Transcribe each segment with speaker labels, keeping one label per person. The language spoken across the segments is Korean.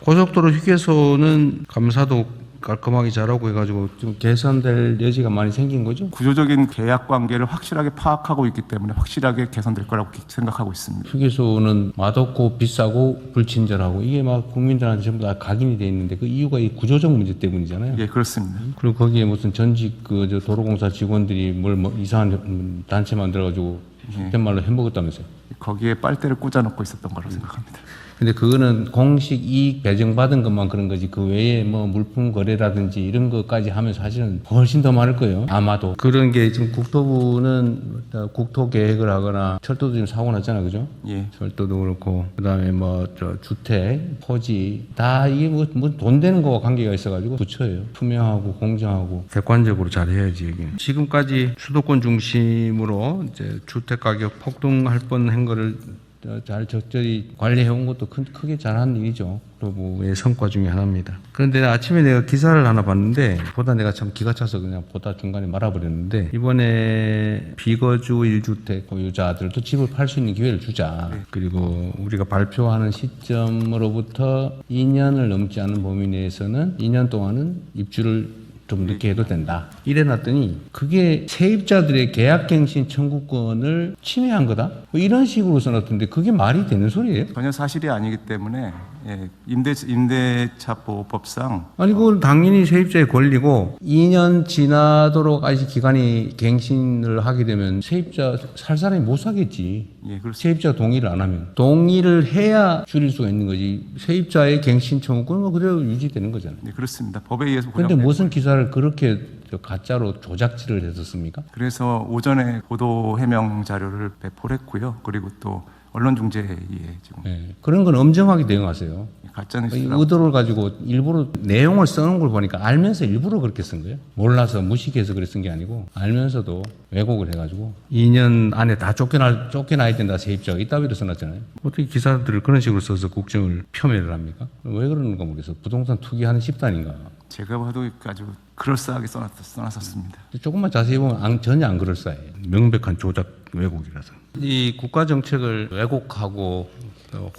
Speaker 1: 고속도로 휴게소는 감사도 깔끔하게 잘하고 해가지고 좀 개선될 여지가 많이 생긴 거죠?
Speaker 2: 구조적인 계약 관계를 확실하게 파악하고 있기 때문에 확실하게 개선될 거라고 생각하고 있습니다.
Speaker 1: 휴게소는 맛없고 비싸고 불친절하고 이게 막 국민들한테 전부 다 각인이 돼 있는데 그 이유가 이 구조적 문제 때문이잖아요.
Speaker 2: 예, 그렇습니다.
Speaker 1: 그리고 거기에 무슨 전직 저 도로공사 직원들이 뭐 이상한 단체 만들어가지고 속된 말로 해먹었다면서요?
Speaker 2: 거기에 빨대를 꽂아놓고 있었던 거라고 생각합니다.
Speaker 1: 근데 그거는 공식 이익 배정받은 것만 그런 거지 그 외에 뭐 물품 거래라든지 이런 것까지 하면 사실은 훨씬 더 많을 거예요. 아마도. 그런 게 지금 국토부는 국토 계획을 하거나 철도도 지금 사고 났잖아요. 그죠?
Speaker 2: 예.
Speaker 1: 철도도 그렇고 그다음에 뭐 저 주택, 토지 다 이게 뭐 돈 되는 거와 관계가 있어가지고 부처예요. 투명하고 공정하고 객관적으로 잘 해야지 여기는. 지금까지 수도권 중심으로 이제 주택 가격 폭등할 뻔한 거를 잘 적절히 관리해온 것도 크게 잘한 일이죠. 국토부의 성과 중에 하나입니다. 그런데 아침에 내가 기사를 하나 봤는데 보다 내가 참 기가 차서 그냥 보다 중간에 말아버렸는데 이번에 비거주 1주택 보유자들도 집을 팔 수 있는 기회를 주자. 그리고 우리가 발표하는 시점으로부터 2년을 넘지 않은 범위 내에서는 2년 동안은 입주를 좀 늦게 해도 된다. 이래놨더니 그게 세입자들의 계약갱신 청구권을 침해한 거다? 뭐 이런 식으로 써놨던데 그게 말이 되는 소리예요?
Speaker 2: 전혀 사실이 아니기 때문에 예, 임대차보호법상
Speaker 1: 아니 그건 당연히 세입자의 권리고 2년 지나도록 아직 기간이 갱신을 하게 되면 세입자 살 사람이 못 사겠지.
Speaker 2: 예, 그렇습니다.
Speaker 1: 세입자 동의를 안 하면 동의를 해야 줄일 수가 있는 거지. 세입자의 갱신 청구권은 뭐 그대로 유지되는 거잖아요.
Speaker 2: 네, 그렇습니다. 법에 의해서
Speaker 1: 그런데
Speaker 2: 보장된
Speaker 1: 무슨 기사를 그렇게 가짜로 조작질을 했었습니까?
Speaker 2: 그래서 오전에 보도 해명 자료를 배포를 했고요. 그리고 또 언론중재위에 지금
Speaker 1: 네. 그런 건 엄정하게 대응하세요.
Speaker 2: 가짜뉴스라고
Speaker 1: 의도를 가지고 일부러 내용을 써놓은 걸 보니까 알면서 일부러 그렇게 쓴 거예요. 몰라서 무식해서 그래 쓴 게 아니고 알면서도 왜곡을 해가지고 2년 안에 다 쫓겨나야 된다 세입자가 이따위로 써놨잖아요. 어떻게 기사들을 그런 식으로 써서 국정을 폄훼를 합니까? 왜 그러는가 모르겠어. 부동산 투기하는 집단인가.
Speaker 2: 제가 봐도 아주 그럴싸하게 써놨었습니다.
Speaker 1: 조금만 자세히 보면 전혀 안 그럴싸해요. 명백한 조작 왜곡이라서. 이 국가 정책을 왜곡하고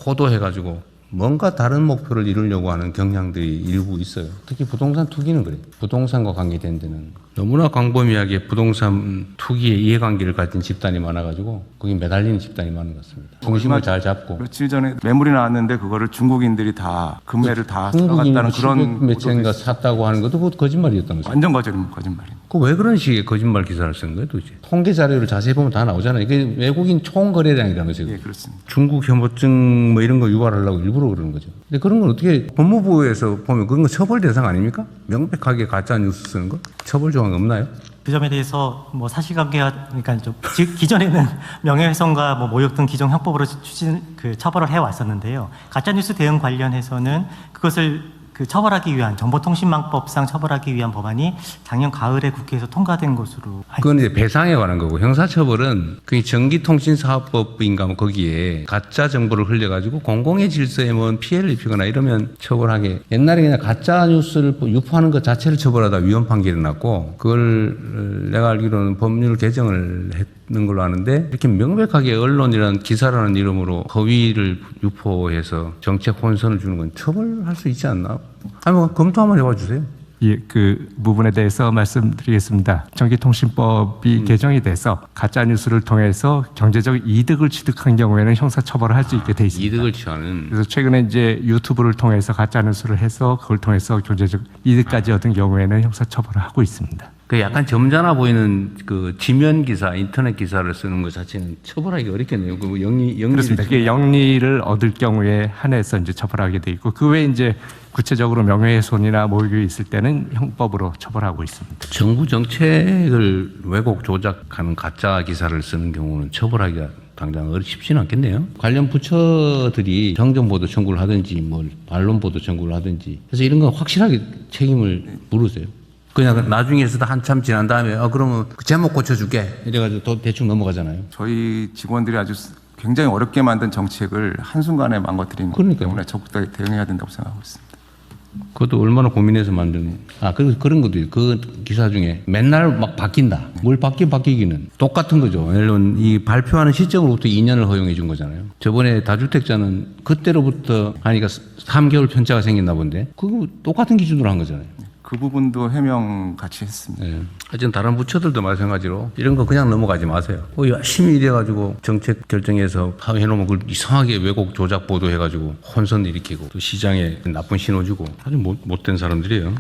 Speaker 1: 호도해가지고 뭔가 다른 목표를 이루려고 하는 경향들이 일부 있어요. 특히 부동산 투기는 그래요. 부동산과 관계된 데는 너무나 광범위하게 부동산 투기의 이해관계를 가진 집단이 많아가지고 거기 매달리는 집단이 많은 것 같습니다. 중심을 잘 잡고.
Speaker 2: 며칠 전에 매물이 나왔는데 그거를 중국인들이 다 금매를 다 들어갔다는 그런
Speaker 1: 매체인가 샀다고 하는 것도 그것도 거짓말이었다면서요.
Speaker 2: 완전 거짓말입니다.
Speaker 1: 그 왜 그런 식의 거짓말 기사를 쓴 거예요 도대체? 통계 자료를 자세히 보면 다 나오잖아요. 이게 외국인 총거래량이라면서요.
Speaker 2: 예, 그렇습니다.
Speaker 1: 중국 혐오증 뭐 이런 거 유발하려고 일부러 그러는 거죠. 근데 그런 건 어떻게 법무부에서 보면 그건 처벌 대상 아닙니까? 명백하게 가짜 뉴스 쓰는 거? 처벌 조항 없나요?
Speaker 3: 그 점에 대해서 뭐 사실관계가 그러니까 좀 기존에는 명예훼손과 뭐 모욕 등 기존 형법으로 처벌을 해 왔었는데요. 가짜 뉴스 대응 관련해서는 그것을 처벌하기 위한 정보통신망법상 처벌하기 위한 법안이 작년 가을에 국회에서 통과된 것으로.
Speaker 1: 그건 이제 배상에 관한 거고 형사처벌은 그 전기통신사업법인가 뭐 거기에 가짜 정보를 흘려가지고 공공의 질서에 뭐 피해를 입히거나 이러면 처벌하게. 옛날에 그냥 가짜 뉴스를 유포하는 것 자체를 처벌하다 위헌 판결이 났고 그걸 내가 알기로는 법률 개정을 했는 걸로 아는데 이렇게 명백하게 언론이라는 기사라는 이름으로 허위를 유포해서 정책 혼선을 주는 건 처벌할 수 있지 않나? 한번 검토 한번 해봐 주세요.
Speaker 4: 예, 그 부분에 대해서 말씀드리겠습니다. 전기통신법이 개정이 돼서 가짜 뉴스를 통해서 경제적 이득을 취득한 경우에는 형사처벌을 할 수 있게 돼 있습니다.
Speaker 1: 이득을 취하는.
Speaker 4: 그래서 최근에 이제 유튜브를 통해서 가짜 뉴스를 해서 그걸 통해서 경제적 이득까지 얻은 경우에는 형사처벌을 하고 있습니다.
Speaker 1: 그 약간 점잖아 보이는 그 지면 기사, 인터넷 기사를 쓰는 것 자체는 처벌하기 어렵겠네요. 그
Speaker 4: 그렇습니다. 그게 영리를 얻을 경우에 한해서 이제 처벌하게 돼 있고 그 외에 이제 구체적으로 명예훼손이나 모욕이 있을 때는 형법으로 처벌하고 있습니다.
Speaker 1: 정부 정책을 왜곡 조작하는 가짜 기사를 쓰는 경우는 처벌하기가 당장 쉽지는 않겠네요. 관련 부처들이 정정보도 청구를 하든지 뭐 반론보도 청구를 하든지 그래서 이런 건 확실하게 책임을 물으세요. 그냥 나중에서도 한참 지난 다음에 그러면 그 제목 고쳐줄게 이래가지고 또 대충 넘어가잖아요.
Speaker 2: 저희 직원들이 아주 굉장히 어렵게 만든 정책을 한순간에 망가뜨리는 거기 때문에 적극적으로 대응해야 된다고 생각하고 있습니다.
Speaker 1: 그것도 얼마나 고민해서 만든. 그리고 그런 것도 있어요. 그 기사 중에 맨날 막 바뀐다. 뭘 바뀌기는. 똑같은 거죠. 예를 들면 이 발표하는 시점으로부터 2년을 허용해 준 거잖아요. 저번에 다주택자는 그때로부터 하니까 3개월 편차가 생겼나 본데. 그거 똑같은 기준으로 한 거잖아요.
Speaker 2: 그 부분도 해명 같이 했습니다.
Speaker 1: 예. 하여튼 다른 부처들도 마찬가지로 이런 거 그냥 넘어가지 마세요. 열심히 일해가지고 정책 결정해서 해놓으면 그걸 이상하게 왜곡 조작 보도해가지고 혼선 일으키고 또 시장에 나쁜 신호 주고 아주 못된 사람들이에요.